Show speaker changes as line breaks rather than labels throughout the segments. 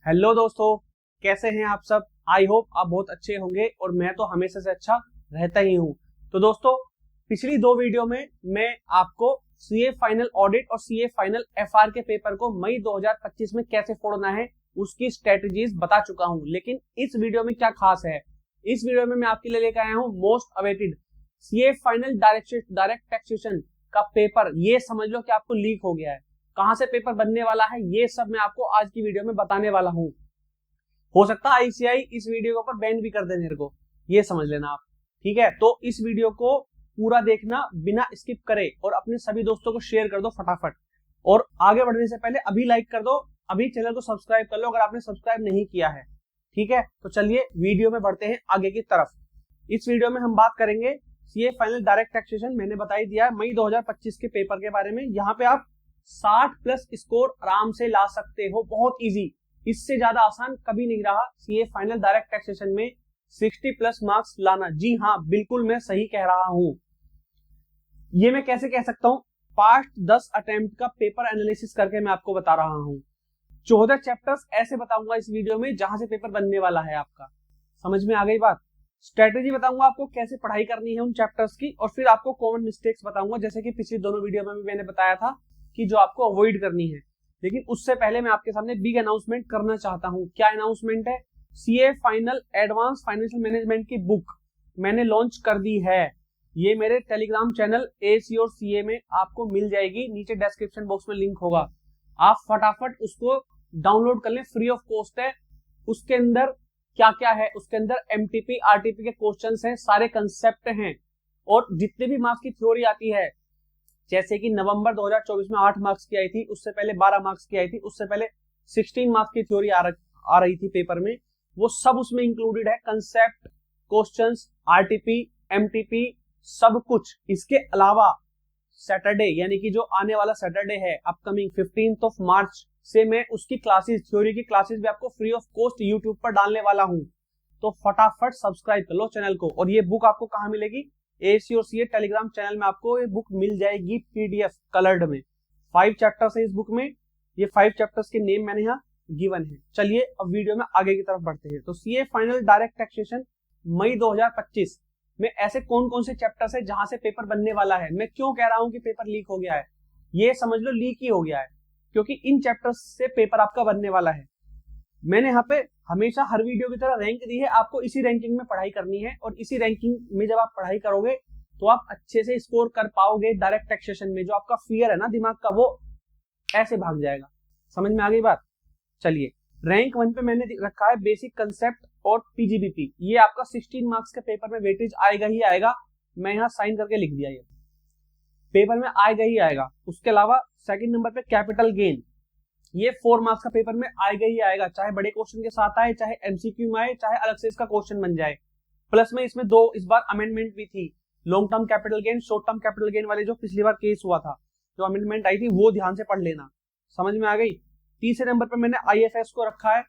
Hello दोस्तों, कैसे हैं आप सब। आई होप आप बहुत अच्छे होंगे और मैं तो हमेशा से अच्छा रहता ही हूं। तो दोस्तों, पिछली दो वीडियो में मैं आपको सीए फाइनल ऑडिट और सीए फाइनल एफआर के पेपर को मई 2025 में कैसे फोड़ना है उसकी स्ट्रेटजीज बता चुका हूं। लेकिन इस वीडियो में क्या खास है, इस वीडियो में मैं आपके लिए लेकर आया हूं most awaited CA final direct taxation का पेपर। ये समझ लो कि आपको लीक हो गया है। कहां से पेपर बनने वाला है ये सब मैं आपको आज की वीडियो में बताने वाला हूं। हो सकता है आईसीआई इस वीडियो के ऊपर बैन भी कर दे मेरे को, ये समझ लेना आप। ठीक है, तो इस वीडियो को पूरा देखना बिना स्किप करे और अपने सभी दोस्तों को शेयर कर दो फटाफट। और आगे बढ़ने से पहले अभी लाइक कर दो, अभी चैनल को सब्सक्राइब कर लो अगर आपने सब्सक्राइब नहीं किया है। ठीक है, तो चलिए वीडियो में बढ़ते हैं आगे की तरफ। इस वीडियो में हम बात करेंगे सीए फाइनल डायरेक्ट टैक्सेशन। मैंने बता ही दिया मई 2025 के पेपर के बारे में। यहाँ पे आप 60 प्लस स्कोर आराम से ला सकते हो, बहुत इजी। इससे ज्यादा आसान कभी नहीं रहा सीए फाइनल डायरेक्ट टैक्सेशन में 60 प्लस मार्क्स लाना। जी हाँ, बिल्कुल मैं सही कह रहा हूं। ये मैं कैसे कह सकता हूं, पास्ट 10 अटेम्प्ट का पेपर एनालिसिस करके मैं आपको बता रहा हूं। 14 चैप्टर्स ऐसे बताऊंगा इस वीडियो में जहां से पेपर बनने वाला है आपका। समझ में आ गई बात। स्ट्रेटेजी बताऊंगा आपको कैसे पढ़ाई करनी है उन चैप्टर्स की, और फिर आपको कॉमन मिस्टेक्स बताऊंगा जैसे कि पिछली दोनों वीडियो में भी मैंने बताया था कि जो आपको अवॉइड करनी है। लेकिन उससे पहले मैं आपके सामने बिग अनाउंसमेंट करना चाहता हूं। क्या अनाउंसमेंट है? CA final advance financial management की बुक मैंने लॉन्च कर दी है। ये मेरे टेलीग्राम चैनल एसी और सीए में आपको मिल जाएगी, नीचे डिस्क्रिप्शन बॉक्स में लिंक होगा। आप फटाफट उसको डाउनलोड कर लें, फ्री ऑफ कॉस्ट है। उसके अंदर क्या क्या है, उसके अंदर एमटीपी आरटीपी के क्वेश्चंस हैं, सारे कंसेप्ट हैं, और जितने भी मार्क्स की थ्योरी आती है, जैसे कि नवंबर 2024 में 8 मार्क्स की आई थी, उससे पहले 12 मार्क्स की आई थी, उससे पहले 16 मार्क्स की थ्योरी आ रही थी पेपर में, वो सब उसमें इंक्लूडेड है। कंसेप्ट, क्वेश्चंस, आरटीपी, एमटीपी, सब कुछ। इसके अलावा सैटरडे यानी कि जो आने वाला सैटरडे है अपकमिंग 15 मार्च से मैं उसकी क्लासेस, थ्योरी की क्लासेस भी आपको फ्री ऑफ कॉस्ट यूट्यूब पर डालने वाला हूं। तो फटाफट सब्सक्राइब कर लो चैनल को। और ये बुक आपको कहां मिलेगी? एसी और सीए टेलीग्राम चैनल में आपको ये बुक मिल जाएगी पीडीएफ कलर्ड में। 5 चैप्टर्स है इस बुक में। ये 5 चैप्टर्स के नेम मैंने यहाँ गिवन है। चलिए अब वीडियो में आगे की तरफ बढ़ते हैं। तो सीए फाइनल डायरेक्ट टैक्सेशन मई 2025 में ऐसे कौन कौन से चैप्टर्स है जहां से पेपर बनने वाला है। मैं क्यों कह रहा हूं कि पेपर लीक हो गया है, ये समझ लो लीक ही हो गया है, क्योंकि इन चैप्टर्स से पेपर आपका बनने वाला है। मैंने यहाँ पे हमेशा हर वीडियो की तरह रैंक दी है, आपको इसी रैंकिंग में पढ़ाई करनी है। और इसी रैंकिंग में जब आप पढ़ाई करोगे तो आप अच्छे से स्कोर कर पाओगे डायरेक्ट टैक्सेशन में। जो आपका फियर है ना दिमाग का, वो ऐसे भाग जाएगा। समझ में आ गई बात। चलिए, रैंक 1 पे मैंने रखा है बेसिक कंसेप्ट और पीजीबीपी। ये आपका 16 मार्क्स के पेपर में वेटेज आएगा ही आएगा। मैं यहाँ साइन करके लिख दिया, ये पेपर में आएगा ही आएगा। उसके अलावा सेकंड नंबर पे कैपिटल गेन, ये 4 मार्क्स का पेपर में आएगा ही आएगा, चाहे बड़े क्वेश्चन के साथ आए, चाहे एमसीक्यू में आए, चाहे अलग से इसका क्वेश्चन बन जाए। प्लस में इसमें 2 इस बार अमेंडमेंट भी थी, long term capital gain, short term capital gain वाले जो पिछली बार केस हुआ था, जो अमेंडमेंट आई थी वो ध्यान से पढ़ लेना। समझ में आ गई। तीसरे नंबर पर मैंने आईएफएस को रखा है,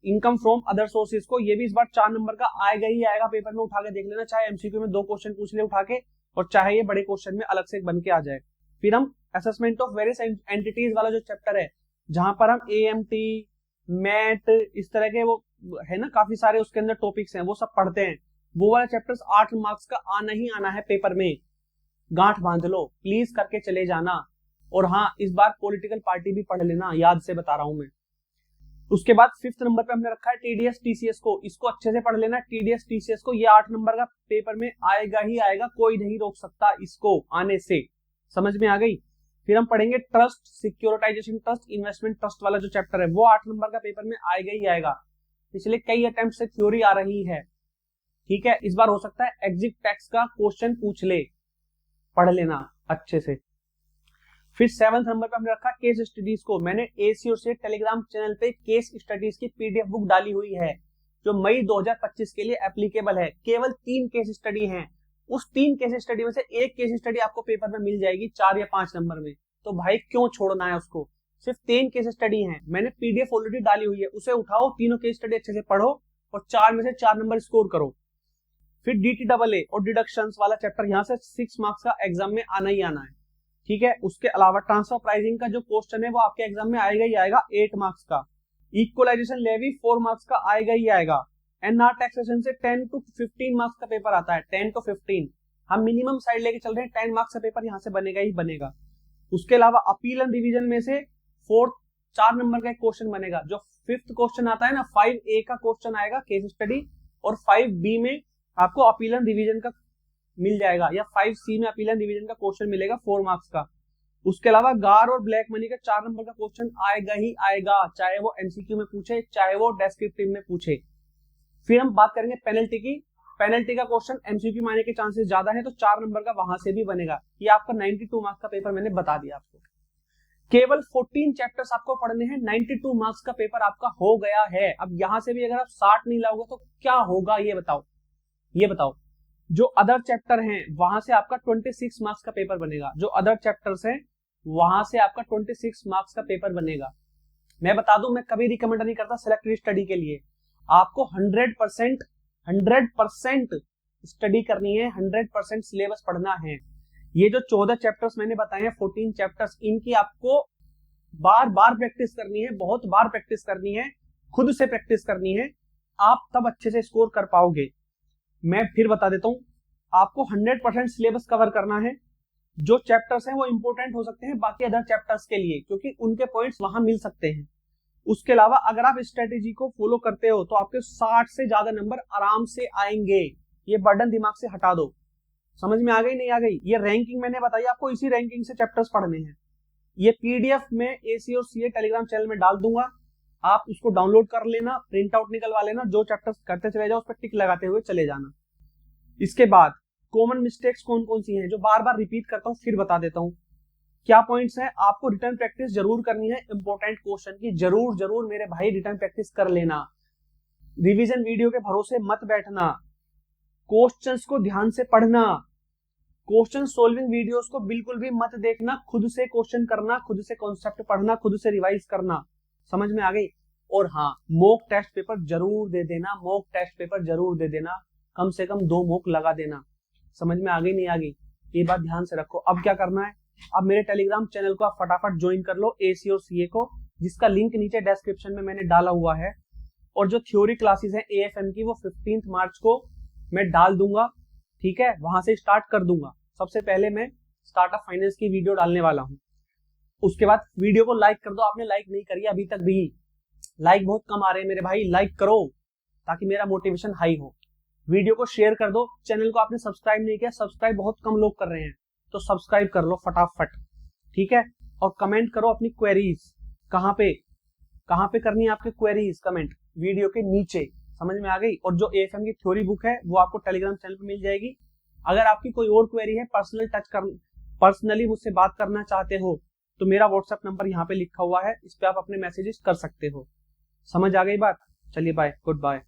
इनकम फ्रॉम अदर सोर्सेज को। ये भी इस बार 4 नंबर का आएगा ही आएगा, पेपर में उठा के देख लेना, चाहे एमसीक्यू में 2 क्वेश्चन पूछ ले उठा के, और चाहे ये बड़े क्वेश्चन में अलग से बन के आ जाए। फिर हम असेसमेंट ऑफ वेरियस एंटिटीज वाला जो चैप्टर है, जहां पर हम एएमटी, मैट, इस तरह के वो है ना काफी सारे उसके अंदर टॉपिक्स हैं, वो सब पढ़ते हैं। वो वाला चैप्टर्स 8 मार्क्स का आना ही आना है पेपर में। गांठ बांध लो, प्लीज करके चले जाना। और हाँ, इस बार पॉलिटिकल पार्टी भी पढ़ लेना, याद से बता रहा हूं मैं। उसके बाद 5th नंबर पे हमने रखा है टीडीएस टीसीएस को। इसको अच्छे से पढ़ लेना, टीडीएस टीसीएस को। ये 8 नंबर का पेपर में आएगा ही आएगा, कोई नहीं रोक सकता इसको आने से। समझ में आ गई। फिर हम पढ़ेंगे trust, securitization trust, investment trust वाला जो चैप्टर है, वो 8 नंबर का पेपर में आएगा ही आएगा। पिछले कई अटेम्प्ट से थ्योरी आ रही है। ठीक है, इस बार हो सकता है एग्जिट टैक्स का क्वेश्चन पूछ ले, पढ़ लेना अच्छे से। फिर 7th नंबर पे हमने रखा केस स्टडीज को। मैंने एसी और से टेलीग्राम चैनल पे केस स्टडीज की पीडीएफ बुक डाली हुई है, जो मई 2025 के लिए एप्लीकेबल है। केवल 3 केस स्टडी हैं। उस 3 केस स्टडी में से एक केस स्टडी आपको पेपर में मिल जाएगी 4 या 5 नंबर में। तो भाई क्यों छोड़ना है उसको। सिर्फ 3 केस स्टडी हैं, मैंने पीडीएफ ऑलरेडी डाली हुई है, उसे उठाओ, तीनों केस स्टडी अच्छे से पढ़ो और 4 में से 4 नंबर स्कोर करो। फिर डीटीडबलए और डिडक्शंस वाला चैप्टर, यहाँ से 6 मार्क्स का एग्जाम में आना ही आना है। ठीक है, उसके अलावा ट्रांसफर प्राइसिंग का जो क्वेश्चन है वो आपके एग्जाम में आएगा ही आएगा 8 मार्क्स का। इक्वलाइजेशन लेवी 4 मार्क्स का आएगा ही आएगा। एनआर टैक्सेशन से 10 to 15 मार्क्स का पेपर आता है, 10 to 15। हम मिनिमम साइड लेके चल रहे हैं, 10 मार्क्स का पेपर यहाँ से बनेगा ही बनेगा। उसके अलावा अपील एंड रिवीजन में से 4 नंबर का एक क्वेश्चन बनेगा। जो 5th क्वेश्चन आता है ना, 5A का क्वेश्चन आएगा केस स्टडी, और 5B में आपको अपील एंड रिवीजन का मिल जाएगा, या 5C में अपील एंड रिवीजन का क्वेश्चन मिलेगा 4 मार्क्स का। उसके अलावा गार और ब्लैक मनी का 4 नंबर का क्वेश्चन आएगा ही आएगा, चाहे वो एमसीक्यू में पूछे चाहे वो डेस्क्रिप्टिव में पूछे। फिर हम बात करेंगे पेनल्टी की। पेनल्टी का क्वेश्चन एमसीक्यू में आने के चांसेस ज्यादा है, तो 4 नंबर का वहां से भी बनेगा। ये आपका 92 मार्क्स का पेपर मैंने बता दिया आपको। केवल 14 चैप्टर्स आपको पढ़ने हैं, 92 मार्क्स का पेपर आपका हो गया है। अब यहां से भी अगर आप 60 नहीं लाओगे तो क्या होगा ये बताओ। जो अदर चैप्टर हैं वहां से आपका 26 मार्क्स का पेपर बनेगा। जो अदर चैप्टर्स हैं वहां से आपका 26 मार्क्स का पेपर बनेगा। मैं बता दूं, मैं कभी रिकमेंड नहीं करता सिलेक्टेड स्टडी के लिए। आपको 100% स्टडी करनी है, 100% सिलेबस पढ़ना है। ये जो 14 चैप्टर्स मैंने बताए हैं, 14 चैप्टर्स, इनकी आपको बार बार प्रैक्टिस करनी है, बहुत बार प्रैक्टिस करनी है, खुद से प्रैक्टिस करनी है, आप तब अच्छे से स्कोर कर पाओगे। मैं फिर बता देता हूं, आपको 100% सिलेबस कवर करना है। जो चैप्टर्स हैं वो इंपॉर्टेंट हो सकते हैं बाकी अदर चैप्टर्स के लिए, क्योंकि उनके पॉइंट्स वहां मिल सकते हैं। उसके अलावा अगर आप स्ट्रेटेजी को फॉलो करते हो तो आपके 60 से ज्यादा नंबर आराम से आएंगे। ये बर्डन दिमाग से हटा दो। समझ में आ गई नहीं आ गई? ये रैंकिंग मैंने बताई आपको, इसी रैंकिंग से चैप्टर्स पढ़ने हैं। ये पीडीएफ में एसी और सीए टेलीग्राम चैनल में डाल दूंगा, आप उसको डाउनलोड कर लेना, प्रिंट आउट निकलवा लेना, जो चैप्टर्स करते चले जाओ उस पर टिक लगाते हुए चले जाना। इसके बाद कॉमन मिस्टेक्स कौन कौन सी हैं जो बार बार रिपीट करता हूं, फिर बता देता हूं क्या पॉइंट्स हैं। आपको रिटर्न प्रैक्टिस जरूर करनी है, इंपॉर्टेंट क्वेश्चन की जरूर मेरे भाई रिटर्न प्रैक्टिस कर लेना। रिवीजन वीडियो के भरोसे मत बैठना, क्वेश्चंस को ध्यान से पढ़ना, क्वेश्चन सोल्विंग वीडियोस को बिल्कुल भी मत देखना, खुद से क्वेश्चन करना, खुद से कॉन्सेप्ट पढ़ना, खुद से रिवाइज करना। समझ में आ गई? और हाँ, मॉक टेस्ट पेपर जरूर दे देना, मॉक टेस्ट पेपर जरूर दे देना, कम से कम 2 मॉक लगा देना। समझ में आ गई नहीं आ गई? ये बात ध्यान से रखो। अब क्या करना है, अब मेरे टेलीग्राम चैनल को आप फटाफट ज्वाइन कर लो, एसी और सीए को, जिसका लिंक नीचे डिस्क्रिप्शन में मैंने डाला हुआ है। और जो थ्योरी क्लासेस हैं एएफएम की, वो 15 मार्च को मैं डाल दूंगा, ठीक है? वहां से स्टार्ट कर दूंगा। सबसे पहले मैं स्टार्ट ऑफ फाइनेंस की वीडियो डालने वाला हूं। उसके बाद वीडियो को लाइक कर दो, आपने लाइक नहीं करी अभी तक भी, लाइक बहुत कम आ रहे हैं मेरे भाई, लाइक करो ताकि मेरा मोटिवेशन हाई हो। वीडियो को शेयर कर दो, चैनल को आपने सब्सक्राइब नहीं किया, सब्सक्राइब बहुत कम लोग कर रहे हैं, तो सब्सक्राइब कर लो फटाफट, ठीक है? और कमेंट करो अपनी क्वेरीज, कहाँ पे करनी है आपके क्वेरीज कमेंट, वीडियो के नीचे। समझ में आ गई? और जो एएफएम की थ्योरी बुक है वो आपको टेलीग्राम चैनल पे मिल जाएगी। अगर आपकी कोई और क्वेरी है, पर्सनली मुझसे बात करना चाहते हो, तो मेरा व्हाट्सएप नंबर यहाँ पे लिखा हुआ है, इस पे आप अपने मैसेजेस कर सकते हो। समझ आ गई बात? चलिए बाय, गुड बाय।